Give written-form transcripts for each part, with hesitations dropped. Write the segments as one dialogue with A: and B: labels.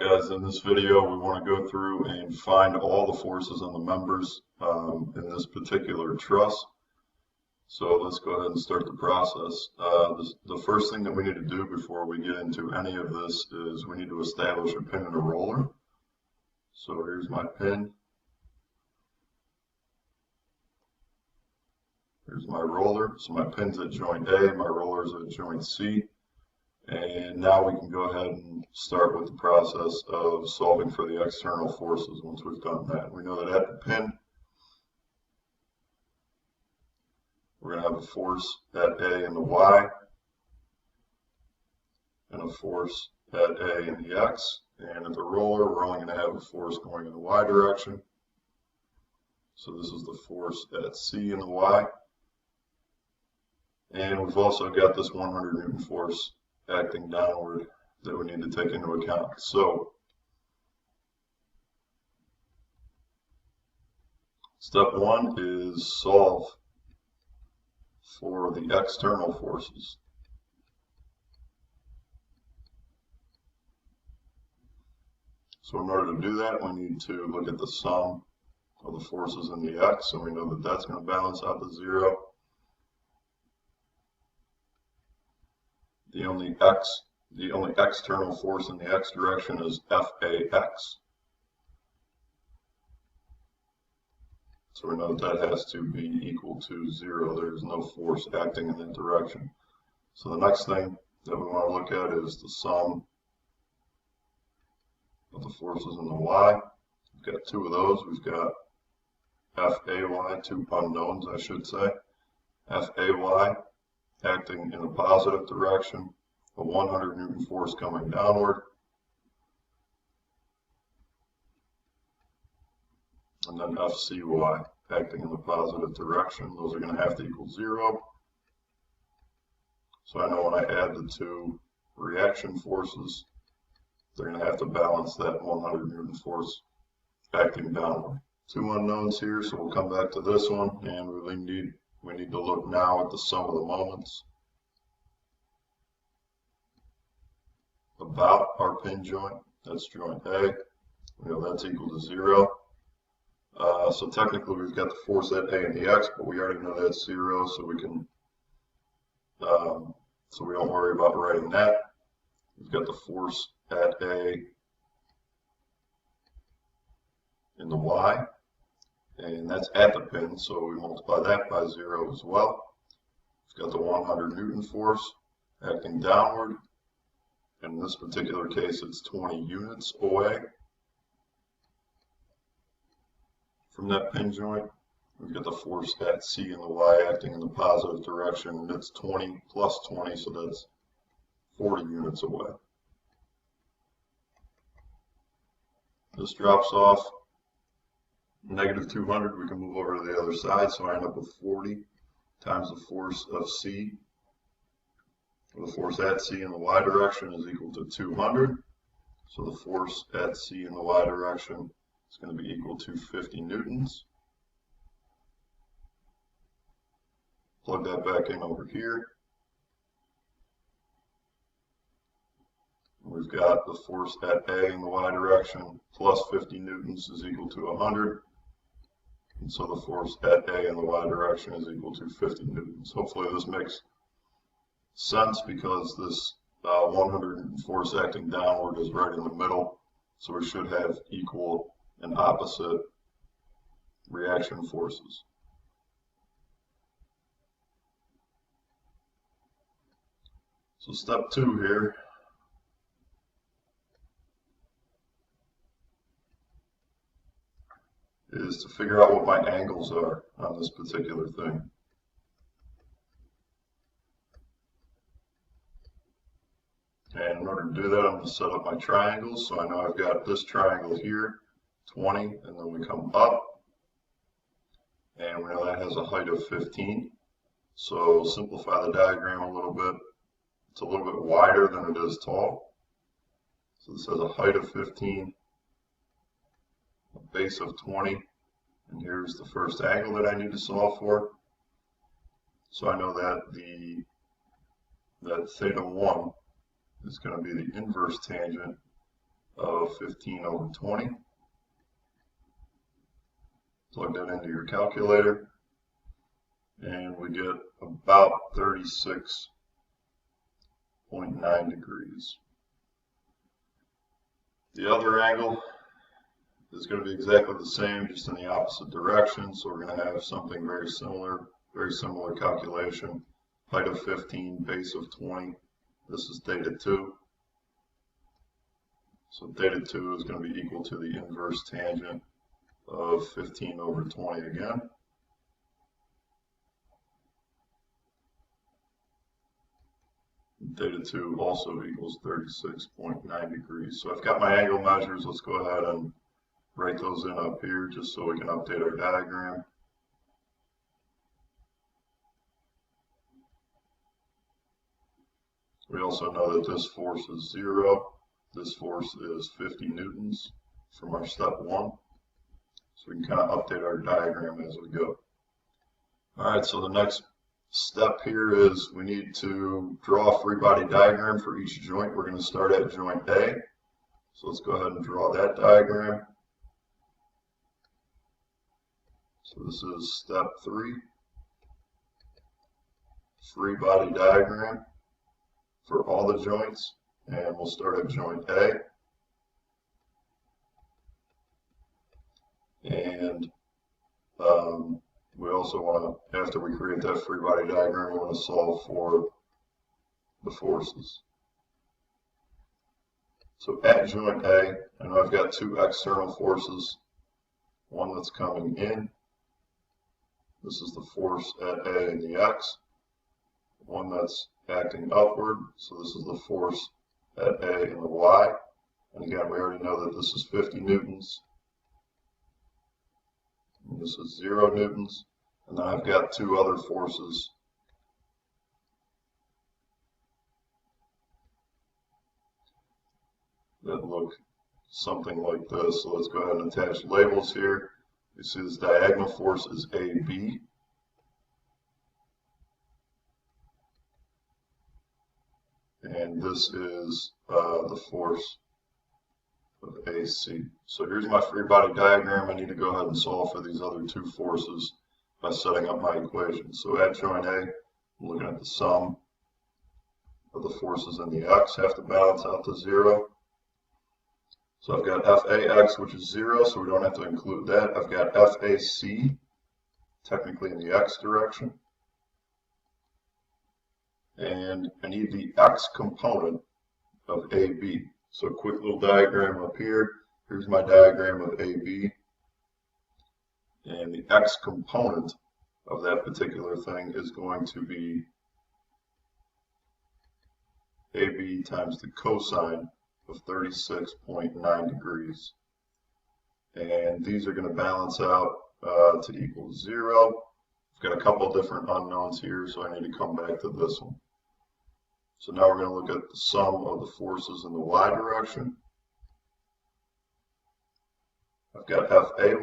A: guys, in this video we want to go through and find all the forces on the members in this particular truss. So let's go ahead and start the process. The first thing that we need to do before we get into any of this is we need to establish a pin and a roller. So here's my pin. Here's my roller. So my pin's at joint A, my roller's at joint C. And now we can go ahead and start with the process of solving for the external forces once we've done that. We know that at the pin, we're going to have a force at A in the Y, and a force at A in the X. And at the roller, we're only going to have a force going in the Y direction. So this is the force at C in the Y. And we've also got this 100 Newton force acting downward that we need to take into account. So step one is solve for the external forces. So in order to do that, we need to look at the sum of the forces in the X, and we know that that's going to balance out to 0. The only external force in the X direction is FAX. So we know that has to be equal to 0. There's no force acting in that direction. So the next thing that we want to look at is the sum of the forces in the Y. We've got two of those. We've got FAY, two unknowns I should say. FAY acting in the positive direction, a 100 Newton force coming downward, and then FCY acting in the positive direction. Those are going to have to equal 0. So I know when I add the two reaction forces, they're going to have to balance that 100 Newton force acting downward. Two unknowns here, so we'll come back to this one, and we need to look now at the sum of the moments about our pin joint. That's joint A. We know that's equal to 0. So technically we've got the force at A and the X, but we already know that's 0, so we can so we don't worry about writing that. We've got the force at A in the Y, and that's at the pin, so we multiply that by 0 as well. We've got the 100 Newton force acting downward. In this particular case, it's 20 units away from that pin joint. We've got the force at C in the Y acting in the positive direction, and it's 20 plus 20, so that's 40 units away. This drops off negative 200. We can move over to the other side, so I end up with 40 times the force of C. The force at C in the Y direction is equal to 200. So the force at C in the Y direction is going to be equal to 50 newtons. Plug that back in over here. We've got the force at A in the Y direction plus 50 newtons is equal to 100. And so the force at A in the Y direction is equal to 50 newtons. Hopefully this makes sense, because this 100 force acting downward is right in the middle, so we should have equal and opposite reaction forces. So step 2 here is to figure out what my angles are on this particular thing. And in order to do that, I'm going to set up my triangles. So I know I've got this triangle here, 20, and then we come up. And we know that has a height of 15. So simplify the diagram a little bit. It's a little bit wider than it is tall. So this has a height of 15, a base of 20, and here's the first angle that I need to solve for. So I know that that theta 1 is going to be the inverse tangent of 15 over 20. Plug that into your calculator, and we get about 36.9 degrees. The other angle is going to be exactly the same, just in the opposite direction, so we're going to have something very similar calculation. Height of 15, base of 20. This is theta 2. So theta 2 is going to be equal to the inverse tangent of 15 over 20 again. Theta 2 also equals 36.9 degrees. So I've got my angle measures. Let's go ahead and write those in up here just so we can update our diagram. We also know that this force is 0. This force is 50 newtons from our step 1. So we can kind of update our diagram as we go. Alright, so the next step here is we need to draw a free body diagram for each joint. We're going to start at joint A. So let's go ahead and draw that diagram. So this is step 3. Free body diagram for all the joints. And we'll start at joint A. And we also want to, after we create that free body diagram, we want to solve for the forces. So at joint A, I know I've got two external forces, one that's coming in. This is the force at A in the X. One that's acting upward, so this is the force at A in the Y. And again, we already know that this is 50 newtons. And this is 0 newtons. And then I've got two other forces. That look something like this. So let's go ahead and attach labels here. You see this diagonal force is AB. And this is the force of AC. So here's my free body diagram. I need to go ahead and solve for these other two forces by setting up my equation. So at joint A, I'm looking at the sum of the forces in the X, have to balance out to 0. So I've got FAX, which is 0, so we don't have to include that. I've got FAC, technically in the X direction. And I need the X component of AB. So a quick little diagram up here. Here's my diagram of AB. And the X component of that particular thing is going to be AB times the cosine of 36.9 degrees. And these are going to balance out to equal 0. I've got a couple different unknowns here, so I need to come back to this one. So now we're going to look at the sum of the forces in the Y direction. I've got FAY,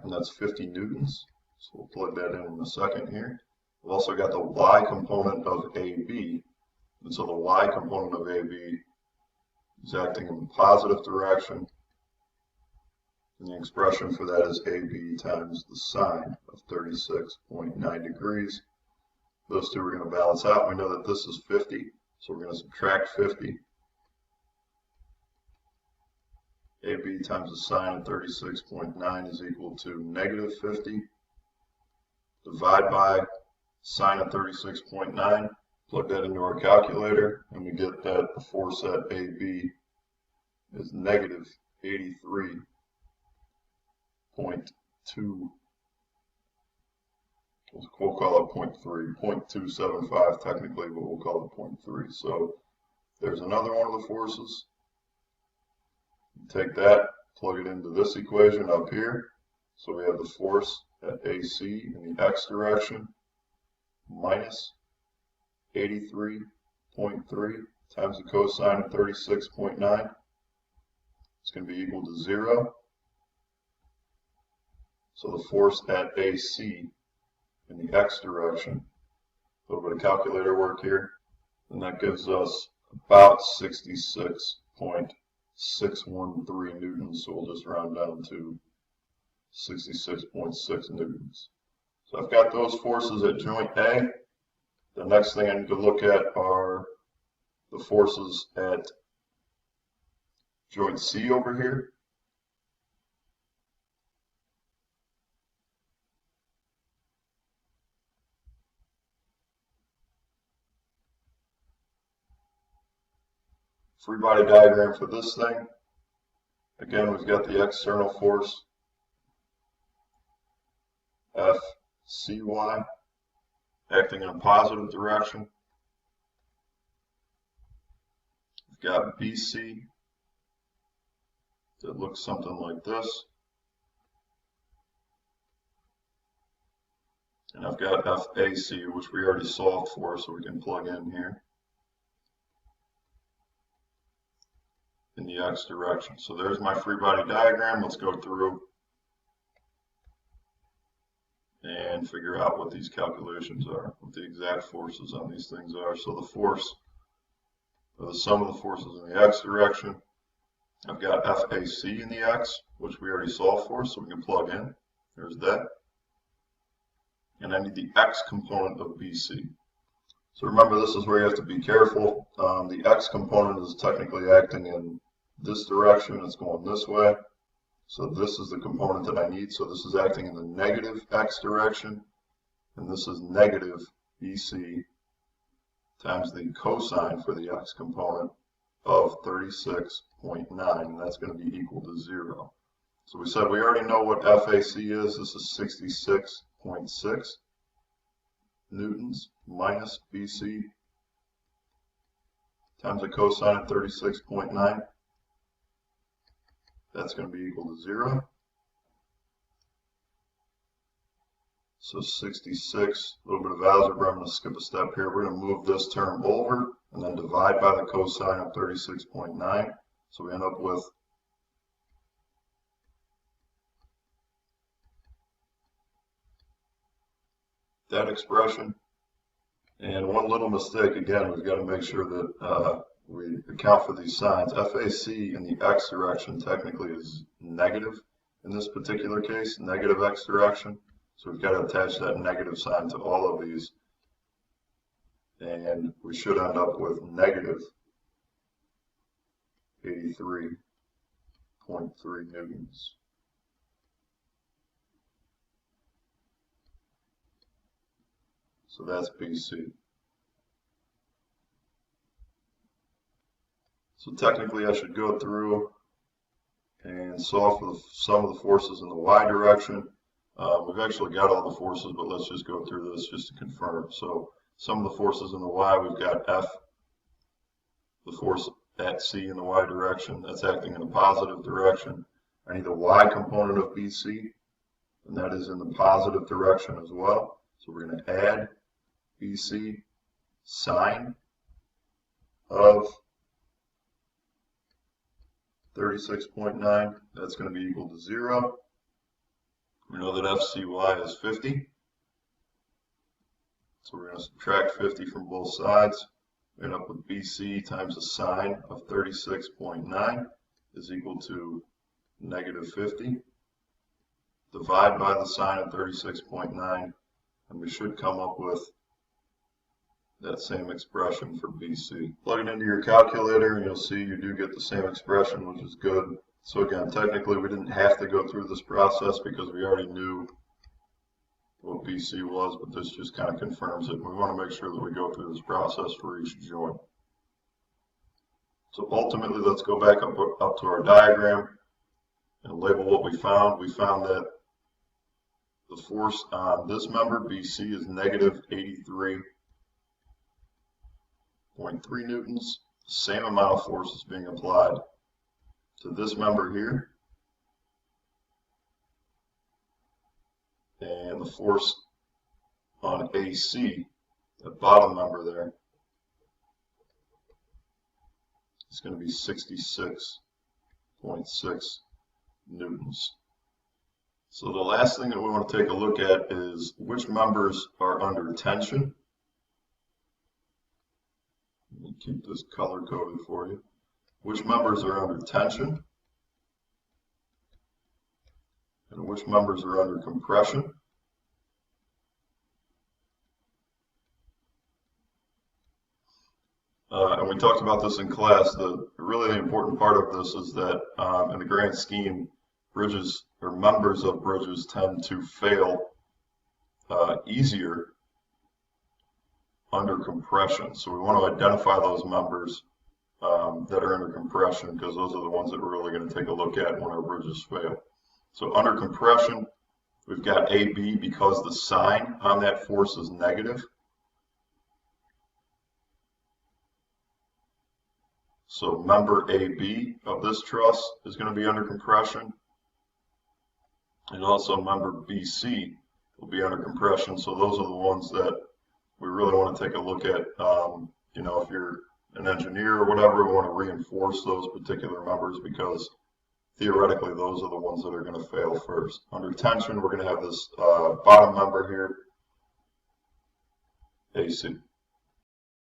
A: and that's 50 newtons. So we'll plug that in a second here. We've also got the Y component of AB. And so the Y component of AB is acting in the positive direction. And the expression for that is AB times the sine of 36.9 degrees. Those two are going to balance out. We know that this is 50, so we're going to subtract 50. AB times the sine of 36.9 is equal to negative 50. Divide by sine of 36.9. Plug that into our calculator, and we get that the force at AB is negative 83.2. We'll call it 0.3, 0.275 technically, but we'll call it 0.3. So there's another one of the forces. Take that, plug it into this equation up here. So we have the force at AC in the X direction minus 83.3 times the cosine of 36.9. It's going to be equal to 0. So the force at AC in the X direction, a little bit of calculator work here, and that gives us about 66.7 613 newtons, so we'll just round down to 66.6 newtons. So I've got those forces at joint A. The next thing I need to look at are the forces at joint C over here. Free body diagram for this thing. Again, we've got the external force FCY acting in a positive direction. We've got BC that looks something like this. And I've got FAC, which we already solved for, so we can plug in here in the X direction. So there's my free body diagram. Let's go through and figure out what these calculations are, what the exact forces on these things are. So the force, or the sum of the forces in the X direction, I've got FAC in the X, which we already solved for, so we can plug in. There's that. And I need the X component of BC. So remember, this is where you have to be careful. The X component is technically acting in this direction. It's going this way. So this is the component that I need. So this is acting in the negative X direction. And this is negative BC times the cosine for the X component of 36.9. And that's going to be equal to 0. So we said we already know what FAC is. This is 66.6 newtons minus BC times the cosine of 36.9. That's going to be equal to 0. So 66, a little bit of algebra. I'm going to skip a step here. We're going to move this term over and then divide by the cosine of 36.9. So we end up with that expression. And one little mistake, again, we've got to make sure that we account for these signs. FAC in the X direction technically is negative in this particular case, negative X direction. So we've got to attach that negative sign to all of these. And we should end up with negative 83.3 newtons. So that's BC. So technically I should go through and solve for the sum of the forces in the Y direction. We've actually got all the forces, but let's just go through this just to confirm. So sum of the forces in the Y, we've got F, the force at C in the Y direction. That's acting in a positive direction. I need the Y component of BC, and that is in the positive direction as well. So we're going to add BC sine of 36.9. That's going to be equal to 0. We know that FCY is 50. So we're going to subtract 50 from both sides. We end up with BC times the sine of 36.9 is equal to negative 50. Divide by the sine of 36.9, and we should come up with that same expression for BC. Plug it into your calculator and you'll see you do get the same expression, which is good. So again, technically we didn't have to go through this process because we already knew what BC was, but this just kind of confirms it. We want to make sure that we go through this process for each joint. So ultimately, let's go back up to our diagram and label what we found. We found that the force on this member, BC, is negative 83.3 newtons. Same amount of force is being applied to this member here. And the force on AC, the bottom member there, is going to be 66.6 newtons. So the last thing that we want to take a look at is which members are under tension. Let me keep this color coded for you. which members are under tension, and which members are under compression. And we talked about this in class. Really the important part of this is that in the grand scheme, bridges or members of bridges tend to fail easier under compression. So we want to identify those members that are under compression, because those are the ones that we're really going to take a look at when our bridges fail. So under compression, we've got AB because the sign on that force is negative. So member AB of this truss is going to be under compression. And also member BC will be under compression. So those are the ones that we really want to take a look at. You know, if you're an engineer or whatever, we want to reinforce those particular members, because theoretically those are the ones that are going to fail first. Under tension, we're going to have this bottom member here, AC.